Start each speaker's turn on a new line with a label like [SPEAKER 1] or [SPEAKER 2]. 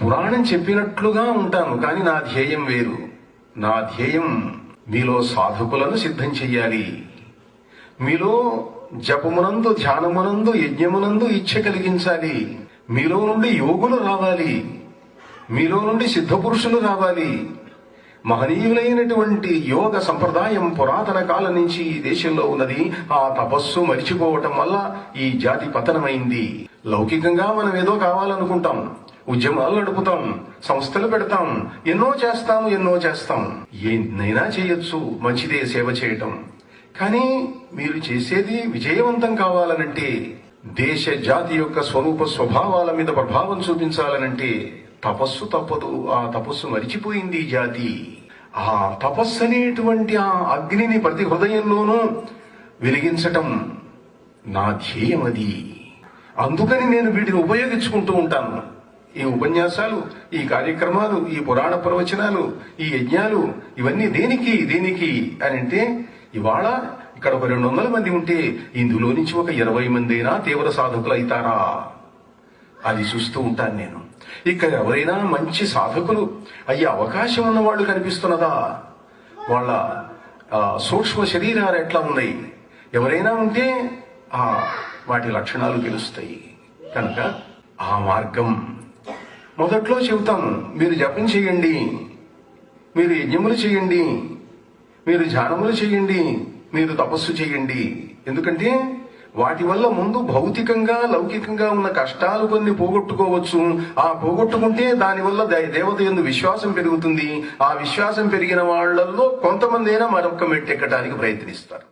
[SPEAKER 1] పురాణం చెప్పినట్లుగా ఉంటాను, కానీ నా ధ్యేయం వేరు. నా ధ్యేయం మీలో సాధకులను సిద్ధం చెయ్యాలి, మీలో జపమునందు, ధ్యానమునందు, యజ్ఞమునందు ఇచ్చ కలిగించాలి, మీలో నుండి యోగులు రావాలి, మీలో నుండి సిద్ధపురుషులు రావాలి. మహనీయులైనటువంటి యోగ సంప్రదాయం పురాతన కాలం నుంచి ఈ దేశంలో ఉన్నది. ఆ తపస్సు మరిచిపోవటం వల్ల ఈ జాతి పతనమైంది. లౌకికంగా మనం ఏదో కావాలనుకుంటాం, ఉద్యమాలు నడుపుతాం, సంస్థలు పెడతాం, ఎన్నో చేస్తాం. ఎన్నైనా చేయొచ్చు, మంచిదే సేవ చేయటం. కానీ మీరు చేసేది విజయవంతం కావాలనంటే, దేశ జాతి యొక్క స్వరూప స్వభావాల మీద ప్రభావం చూపించాలనంటే తపస్సు తప్పదు. ఆ తపస్సు మరిచిపోయింది ఈ జాతి. ఆ తపస్సు అనేటువంటి ఆ అగ్నిని ప్రతి హృదయంలోనూ వెలిగించటం నా ధ్యేయం. అది అందుకని నేను వీటిని ఉపయోగించుకుంటూ ఉంటాను. ఈ ఉపన్యాసాలు, ఈ కార్యక్రమాలు, ఈ పురాణ ప్రవచనాలు, ఈ యజ్ఞాలు, ఇవన్నీ దేనికి అని అంటే, ఇవాళ ఇక్కడ ఒక 200 మంది ఉంటే ఇందులో నుంచి ఒక 20 మంది అయినా తీవ్ర సాధకులు అవుతారా, అది చూస్తూ ఉంటాను నేను. ఇక్కడ ఎవరైనా మంచి సాధకులు అయ్యే అవకాశం ఉన్న వాళ్ళు కనిపిస్తున్నదా, వాళ్ళ సూక్ష్మ శరీరాలు ఎట్లా ఉన్నాయి, ఎవరైనా ఉంటే వాటి లక్షణాలు తెలుస్తాయి. కనుక ఆ మార్గం మొదట్లో చెబుతాము. మీరు జపం చేయండి, మీరు యజ్ఞములు చేయండి, మీరు ధ్యానములు చేయండి, మీరు తపస్సు చేయండి. ఎందుకంటే వాటి వల్ల ముందు భౌతికంగా, లౌకికంగా ఉన్న కష్టాలు కొన్ని పోగొట్టుకోవచ్చు. ఆ పోగొట్టుకుంటే దానివల్ల దేవత యందు విశ్వాసం పెరుగుతుంది. ఆ విశ్వాసం పెరిగిన వాళ్లలో కొంతమంది అయినా మరొక మెట్టెక్కడానికి ప్రయత్నిస్తారు.